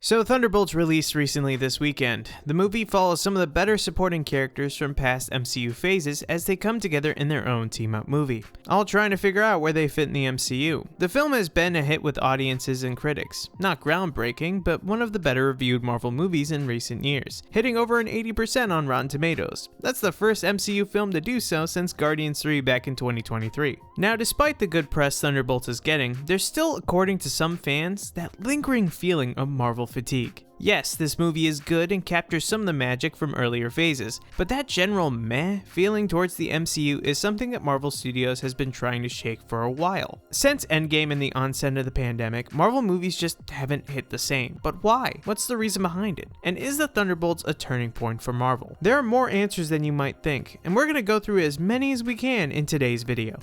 So Thunderbolts released recently this weekend. The movie follows some of the better supporting characters from past MCU phases as they come together in their own team-up movie, all trying to figure out where they fit in the MCU. The film has been a hit with audiences and critics. Not groundbreaking, but one of the better reviewed Marvel movies in recent years, hitting over an 80% on Rotten Tomatoes. That's the first MCU film to do so since Guardians 3 back in 2023. Now, despite the good press Thunderbolts is getting, there's still, according to some fans, that lingering feeling of Marvel fatigue. Yes, this movie is good and captures some of the magic from earlier phases, but that general meh feeling towards the MCU is something that Marvel Studios has been trying to shake for a while. Since Endgame and the onset of the pandemic, Marvel movies just haven't hit the same. But why? What's the reason behind it? And is the Thunderbolts a turning point for Marvel? There are more answers than you might think, and we're going to go through as many as we can in today's video.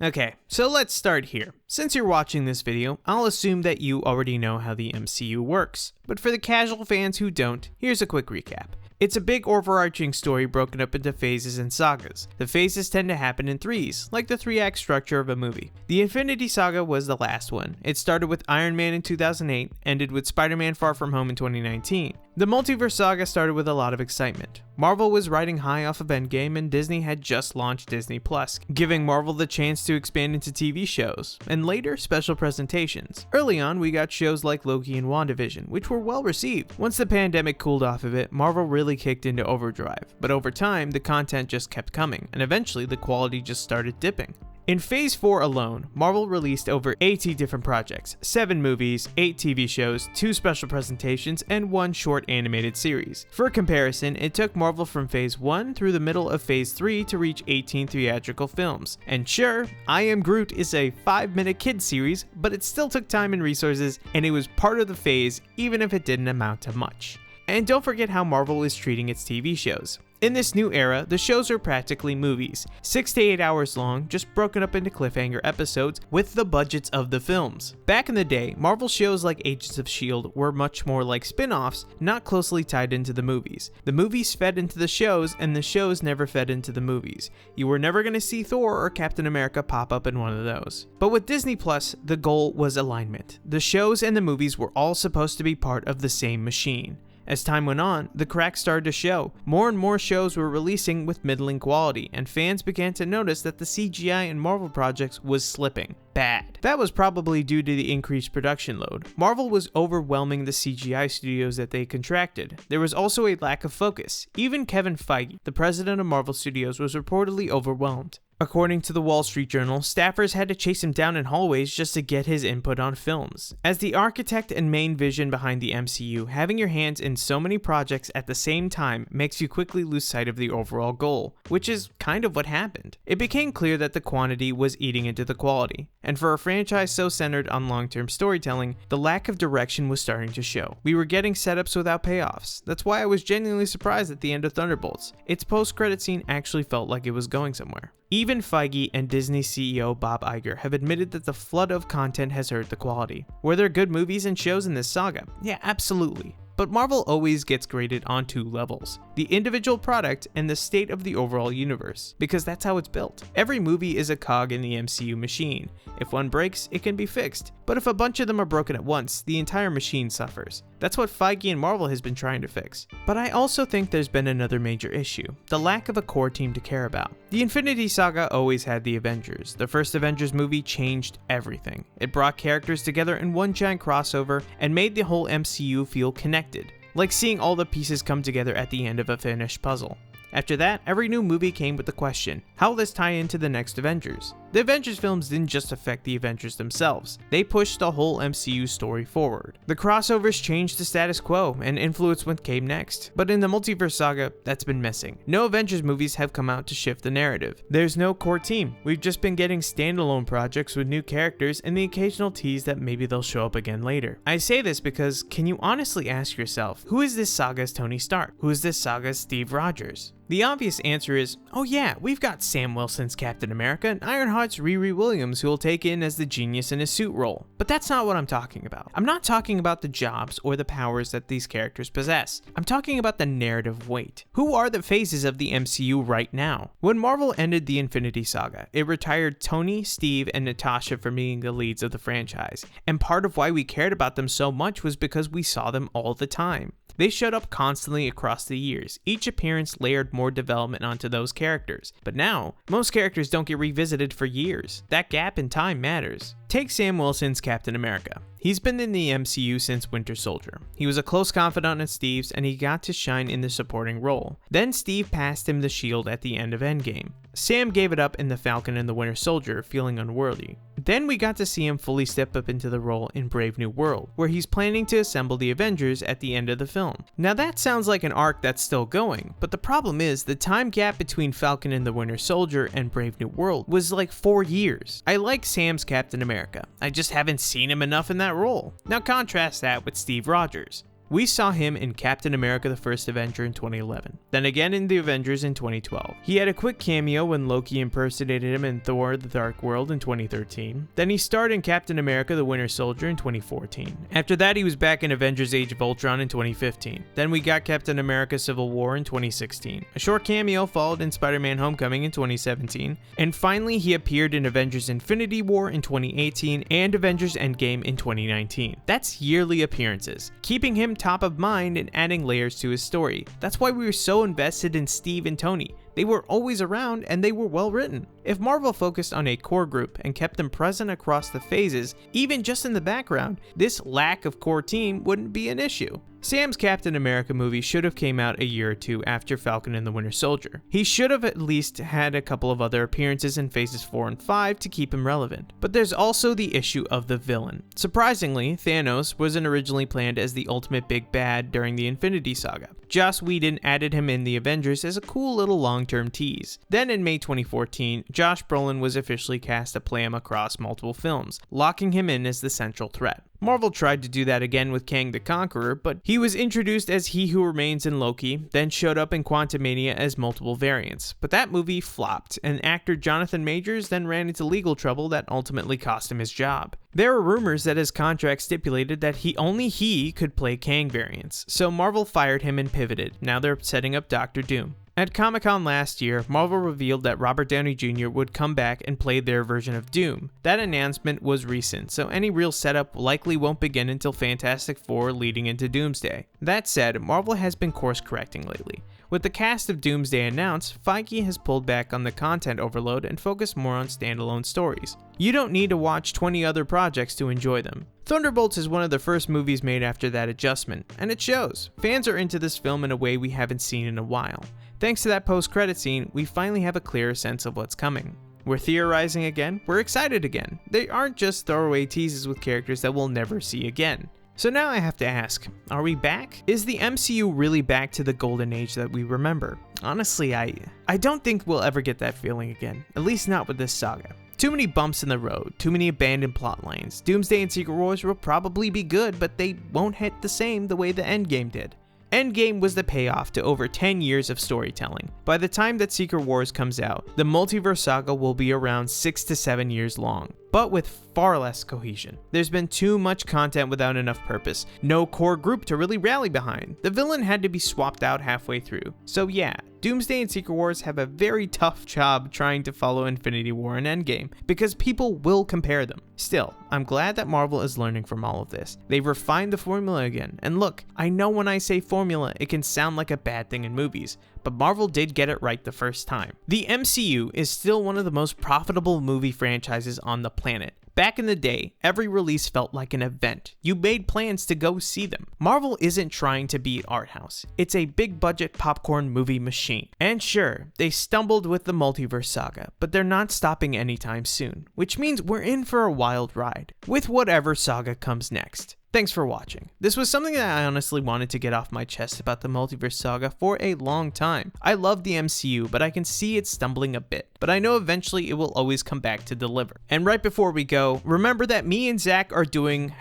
Okay, so let's start here. Since you're watching this video, I'll assume that you already know how the MCU works. But for the casual fans who don't, here's a quick recap. It's a big overarching story broken up into phases and sagas. The phases tend to happen in threes, like the 3-act structure of a movie. The Infinity Saga was the last one. It started with Iron Man in 2008, ended with Spider-Man Far From Home in 2019. The Multiverse Saga started with a lot of excitement. Marvel was riding high off of Endgame and Disney had just launched Disney Plus, giving Marvel the chance to expand into TV shows, and later special presentations. Early on, we got shows like Loki and WandaVision, which were well received. Once the pandemic cooled off a bit, Marvel really kicked into overdrive, but over time, the content just kept coming, and eventually the quality just started dipping. In Phase 4 alone, Marvel released over 80 different projects, 7 movies, 8 TV shows, 2 special presentations, and 1 short animated series. For comparison, it took Marvel from Phase 1 through the middle of Phase 3 to reach 18 theatrical films. And sure, I Am Groot is a 5-minute kids series, but it still took time and resources, and it was part of the phase even if it didn't amount to much. And don't forget how Marvel is treating its TV shows. In this new era, the shows are practically movies, 6 to 8 hours long, just broken up into cliffhanger episodes with the budgets of the films. Back in the day, Marvel shows like Agents of S.H.I.E.L.D. were much more like spin-offs, not closely tied into the movies. The movies fed into the shows, and the shows never fed into the movies. You were never going to see Thor or Captain America pop up in one of those. But with Disney Plus, the goal was alignment. The shows and the movies were all supposed to be part of the same machine. As time went on, the cracks started to show. More and more shows were releasing with middling quality, and fans began to notice that the CGI in Marvel projects was slipping. Bad. That was probably due to the increased production load. Marvel was overwhelming the CGI studios that they contracted. There was also a lack of focus. Even Kevin Feige, the president of Marvel Studios, was reportedly overwhelmed. According to the Wall Street Journal, staffers had to chase him down in hallways just to get his input on films. As the architect and main vision behind the MCU, having your hands in so many projects at the same time makes you quickly lose sight of the overall goal, which is kind of what happened. It became clear that the quantity was eating into the quality, and for a franchise so centered on long-term storytelling, the lack of direction was starting to show. We were getting setups without payoffs. That's why I was genuinely surprised at the end of Thunderbolts. Its post-credit scene actually felt like it was going somewhere. Even Feige and Disney CEO Bob Iger have admitted that the flood of content has hurt the quality. Were there good movies and shows in this saga? Yeah, absolutely. But Marvel always gets graded on 2 levels, the individual product and the state of the overall universe, because that's how it's built. Every movie is a cog in the MCU machine. If one breaks, it can be fixed, but if a bunch of them are broken at once, the entire machine suffers. That's what Feige and Marvel has been trying to fix. But I also think there's been another major issue, the lack of a core team to care about. The Infinity Saga always had the Avengers. The first Avengers movie changed everything. It brought characters together in one giant crossover and made the whole MCU feel connected, like seeing all the pieces come together at the end of a finished puzzle. After that, every new movie came with the question, how will this tie into the next Avengers? The Avengers films didn't just affect the Avengers themselves, they pushed the whole MCU story forward. The crossovers changed the status quo and influenced what came next, but in the Multiverse Saga, that's been missing. No Avengers movies have come out to shift the narrative. There's no core team. We've just been getting standalone projects with new characters and the occasional tease that maybe they'll show up again later. I say this because, can you honestly ask yourself, who is this saga's Tony Stark? Who is this saga's Steve Rogers? The obvious answer is, oh yeah, we've got Sam Wilson's Captain America and Ironheart now it's Riri Williams who will take in as the genius in a suit role. But that's not what I'm talking about. I'm not talking about the jobs or the powers that these characters possess. I'm talking about the narrative weight. Who are the faces of the MCU right now? When Marvel ended the Infinity Saga, it retired Tony, Steve, and Natasha from being the leads of the franchise. And part of why we cared about them so much was because we saw them all the time. They showed up constantly across the years. Each appearance layered more development onto those characters. But now, most characters don't get revisited for years. That gap in time matters. Take Sam Wilson's Captain America. He's been in the MCU since Winter Soldier. He was a close confidant of Steve's and he got to shine in the supporting role. Then Steve passed him the shield at the end of Endgame. Sam gave it up in The Falcon and the Winter Soldier, feeling unworthy. Then we got to see him fully step up into the role in Brave New World, where he's planning to assemble the Avengers at the end of the film. Now that sounds like an arc that's still going, but the problem is the time gap between Falcon and the Winter Soldier and Brave New World was like 4 years. I like Sam's Captain America, I just haven't seen him enough in that role. Now contrast that with Steve Rogers. We saw him in Captain America the First Avenger in 2011, then again in The Avengers in 2012. He had a quick cameo when Loki impersonated him in Thor the Dark World in 2013. Then he starred in Captain America the Winter Soldier in 2014. After that he was back in Avengers Age of Ultron in 2015. Then we got Captain America Civil War in 2016. A short cameo followed in Spider-Man Homecoming in 2017. And finally he appeared in Avengers Infinity War in 2018 and Avengers Endgame in 2019. That's yearly appearances, keeping him top of mind and adding layers to his story. That's why we were so invested in Steve and Tony. They were always around and they were well written. If Marvel focused on a core group and kept them present across the phases, even just in the background, this lack of core team wouldn't be an issue. Sam's Captain America movie should have came out a year or two after Falcon and the Winter Soldier. He should have at least had a couple of other appearances in phases 4 and 5 to keep him relevant. But there's also the issue of the villain. Surprisingly, Thanos wasn't originally planned as the ultimate big bad during the Infinity Saga. Joss Whedon added him in The Avengers as a cool little long-term tease. Then in May 2014, Josh Brolin was officially cast to play him across multiple films, locking him in as the central threat. Marvel tried to do that again with Kang the Conqueror, but he was introduced as He Who Remains in Loki, then showed up in Quantumania as multiple variants. But that movie flopped, and actor Jonathan Majors then ran into legal trouble that ultimately cost him his job. There were rumors that his contract stipulated that only he could play Kang variants, so Marvel fired him and pivoted. Now they're setting up Doctor Doom. At Comic-Con last year, Marvel revealed that Robert Downey Jr. would come back and play their version of Doom. That announcement was recent, so any real setup likely won't begin until Fantastic Four leading into Doomsday. That said, Marvel has been course correcting lately. With the cast of Doomsday announced, Feige has pulled back on the content overload and focused more on standalone stories. You don't need to watch 20 other projects to enjoy them. Thunderbolts is one of the first movies made after that adjustment, and it shows. Fans are into this film in a way we haven't seen in a while. Thanks to that post-credit scene, we finally have a clearer sense of what's coming. We're theorizing again, we're excited again. They aren't just throwaway teases with characters that we'll never see again. So now I have to ask, are we back? Is the MCU really back to the golden age that we remember? Honestly, I don't think we'll ever get that feeling again, at least not with this saga. Too many bumps in the road, too many abandoned plot lines. Doomsday and Secret Wars will probably be good, but they won't hit the same the way the Endgame did. Endgame was the payoff to over 10 years of storytelling. By the time that Secret Wars comes out, the Multiverse Saga will be around 6 to 7 years long, but with far less cohesion. There's been too much content without enough purpose, no core group to really rally behind. The villain had to be swapped out halfway through. So yeah, Doomsday and Secret Wars have a very tough job trying to follow Infinity War and Endgame, because people will compare them. Still, I'm glad that Marvel is learning from all of this. They've refined the formula again, and look, I know when I say formula, it can sound like a bad thing in movies, but Marvel did get it right the first time. The MCU is still one of the most profitable movie franchises on the planet. Back in the day, every release felt like an event. You made plans to go see them. Marvel isn't trying to be art house. It's a big budget popcorn movie machine. And sure, they stumbled with the Multiverse Saga, but they're not stopping anytime soon, which means we're in for a wild ride, with whatever saga comes next. Thanks for watching. This was something that I honestly wanted to get off my chest about the Multiverse Saga for a long time. I love the MCU, but I can see it stumbling a bit. But I know eventually it will always come back to deliver. And right before we go, remember that me and Zach are doing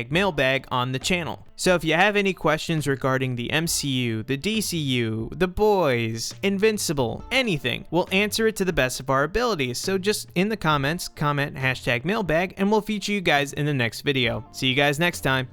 #mailbag on the channel. So if you have any questions regarding the MCU, the DCU, The Boys, Invincible, anything, we'll answer it to the best of our abilities. So just in the comments, comment #mailbag and we'll feature you guys in the next video. See you guys next time.